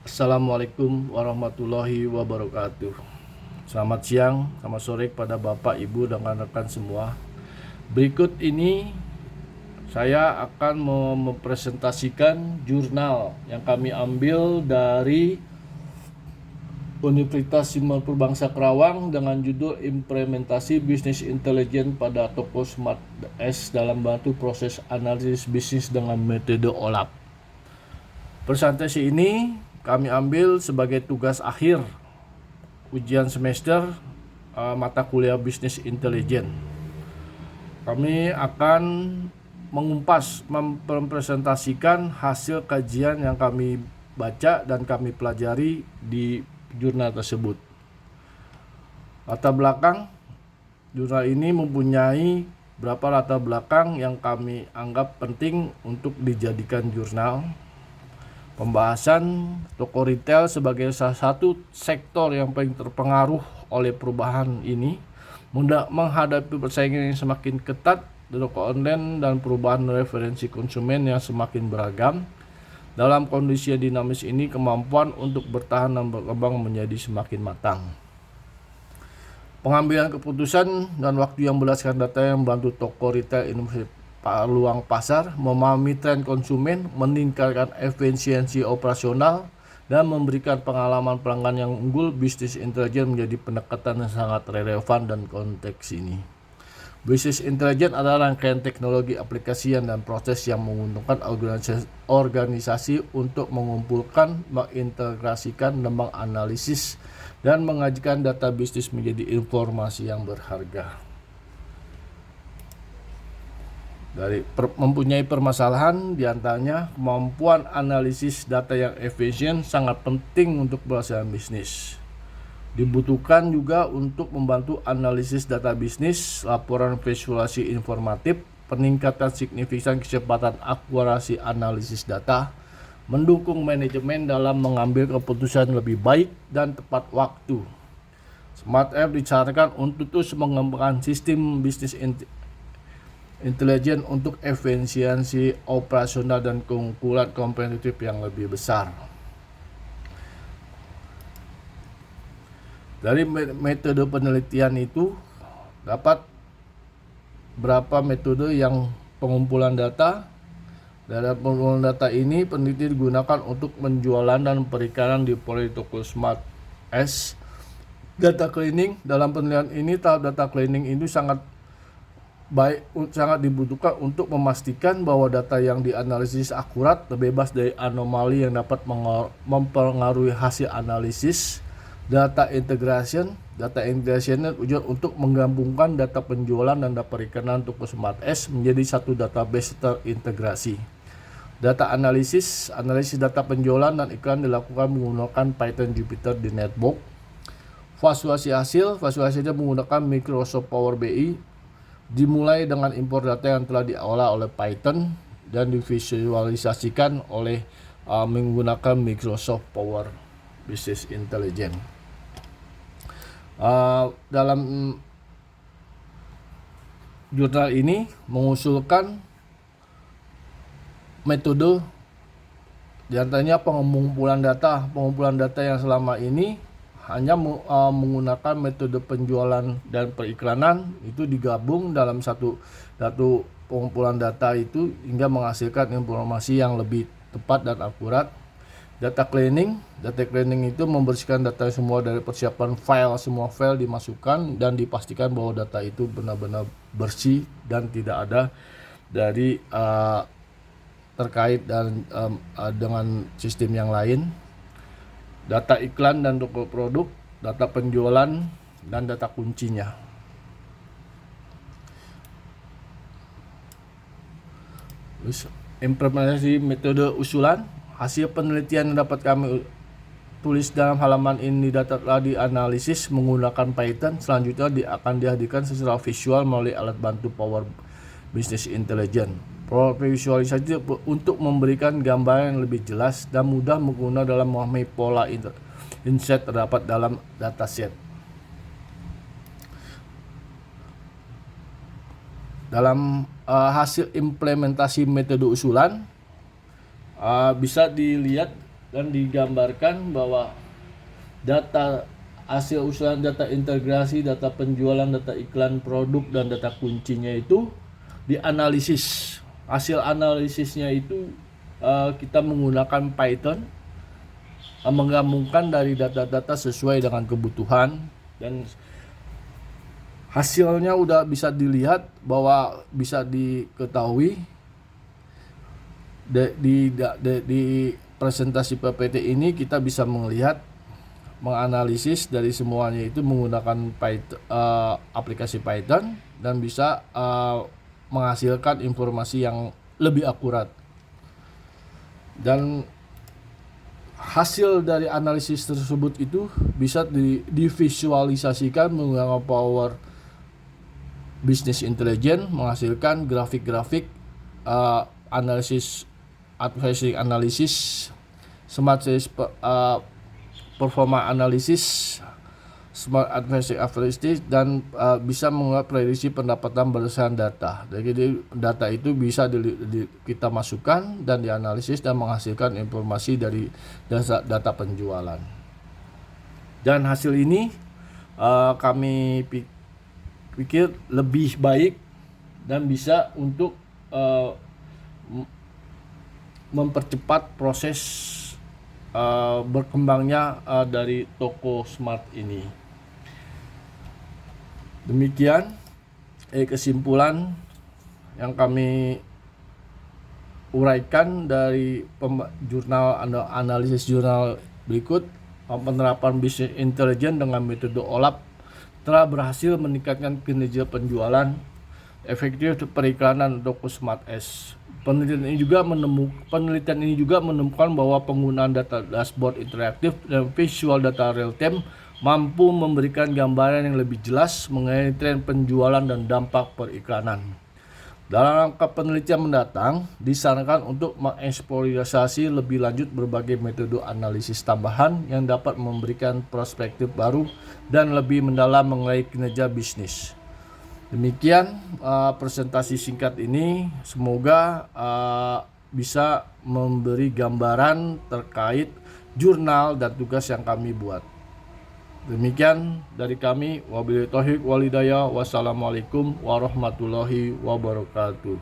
Assalamualaikum warahmatullahi wabarakatuh. Selamat siang, selamat sore kepada Bapak, Ibu, dan rekan-rekan semua. Berikut ini saya akan mempresentasikan jurnal yang kami ambil dari Universitas Simon Purbangsa Kerawang dengan judul Implementasi Bisnis Intelijen pada Toko Smart S dalam bantu proses analisis bisnis dengan metode OLAP. Presentasi ini kami ambil sebagai tugas akhir ujian semester mata kuliah bisnis intelijen. Kami akan mempresentasikan hasil kajian yang kami baca dan kami pelajari di jurnal tersebut. Latar belakang jurnal ini mempunyai beberapa latar belakang yang kami anggap penting untuk dijadikan jurnal. Pembahasan toko retail sebagai salah satu sektor yang paling terpengaruh oleh perubahan ini, mudah menghadapi persaingan yang semakin ketat di toko online dan perubahan referensi konsumen yang semakin beragam. Dalam kondisi yang dinamis ini, kemampuan untuk bertahan dan berkembang menjadi semakin matang. Pengambilan keputusan dan waktu yang berdasarkan data yang membantu toko retail inovasi peluang pasar, memahami tren konsumen, meningkatkan efisiensi operasional, dan memberikan pengalaman pelanggan yang unggul. Bisnis intelijen menjadi pendekatan yang sangat relevan dan konteks ini. Bisnis intelijen adalah rangkaian teknologi, aplikasi, dan proses yang menguntungkan organisasi untuk mengumpulkan, mengintegrasikan, dan menganalisis dan mengajikan data bisnis menjadi informasi yang berharga. Mempunyai permasalahan diantaranya kemampuan analisis data yang efisien sangat penting untuk pelaksanaan bisnis. Dibutuhkan juga untuk membantu analisis data bisnis, laporan visualisasi informatif, peningkatan signifikan kecepatan akurasi analisis data, mendukung manajemen dalam mengambil keputusan lebih baik dan tepat waktu. Smart App disarankan untuk terus mengembangkan sistem bisnis intelijen untuk efisiensi operasional dan keunggulan kompetitif yang lebih besar. Dari metode penelitian itu dapat berapa metode yang pengumpulan data. Dalam pengumpulan data ini peneliti digunakan untuk penjualan dan perikanan di toko Smart S. Data cleaning, dalam penelitian ini tahap data cleaning itu sangat dibutuhkan untuk memastikan bahwa data yang dianalisis akurat, terbebas dari anomali yang dapat mempengaruhi hasil analisis. Data integration tujuan untuk menggabungkan data penjualan dan data perikanan toko Smart S menjadi satu database terintegrasi. Data analisis data penjualan dan iklan dilakukan menggunakan Python Jupyter di Netbook. Visualisasi hasilnya menggunakan Microsoft Power BI. Dimulai dengan impor data yang telah diolah oleh Python dan divisualisasikan oleh menggunakan Microsoft Power Business Intelligence. Dalam jurnal ini mengusulkan metode diantaranya pengumpulan data yang selama ini hanya menggunakan metode penjualan dan periklanan, itu digabung dalam satu pengumpulan data itu hingga menghasilkan informasi yang lebih tepat dan akurat. Data cleaning itu membersihkan data semua dari persiapan file, semua file dimasukkan dan dipastikan bahwa data itu benar-benar bersih dan tidak ada dari terkait dan dengan sistem yang lain. Data iklan dan toko produk, data penjualan, dan data kuncinya. Implementasi metode usulan. Hasil penelitian yang dapat kami tulis dalam halaman ini data telah dianalisis menggunakan Python. Selanjutnya akan dihadirkan secara visual melalui alat bantu Power Business Intelligence. Visualisasi untuk memberikan gambaran yang lebih jelas dan mudah menggunakan dalam memahami pola insight terdapat dalam dataset. Dalam hasil implementasi metode usulan bisa dilihat dan digambarkan bahwa data hasil usulan data integrasi, data penjualan, data iklan produk, dan data kuncinya itu dianalisis. Hasil analisisnya itu kita menggunakan Python, menggabungkan dari data-data sesuai dengan kebutuhan, dan hasilnya udah bisa dilihat bahwa bisa diketahui di presentasi PPT ini. Kita bisa melihat, menganalisis dari semuanya itu menggunakan Python, aplikasi Python, dan bisa menghasilkan informasi yang lebih akurat. Dan hasil dari analisis tersebut itu bisa divisualisasikan menggunakan Power Business Intelligence, menghasilkan grafik-grafik, analisis, advertising analysis, smart sales performa analisis, smart advertising analysis, dan bisa membuat prediksi pendapatan berdasarkan data. Jadi data itu bisa kita masukkan dan dianalisis dan menghasilkan informasi dari data penjualan. Dan hasil ini kami pikir lebih baik dan bisa untuk mempercepat proses berkembangnya dari toko smart ini. Demikian kesimpulan yang kami uraikan dari jurnal analisis jurnal berikut. Penerapan bisnis intelijen dengan metode OLAP telah berhasil meningkatkan kinerja penjualan, efektif periklanan toko Smart S. Penelitian ini juga menemukan bahwa penggunaan data dashboard interaktif dan visual data real time mampu memberikan gambaran yang lebih jelas mengenai tren penjualan dan dampak periklanan. Dalam rangka penelitian mendatang, disarankan untuk mengeksplorasi lebih lanjut berbagai metode analisis tambahan yang dapat memberikan perspektif baru dan lebih mendalam mengenai kinerja bisnis. Demikian presentasi singkat ini, semoga bisa memberi gambaran terkait jurnal dan tugas yang kami buat. Demikian dari kami, wabillahi taufiq wal hidayah. Wassalamualaikum warahmatullahi wabarakatuh.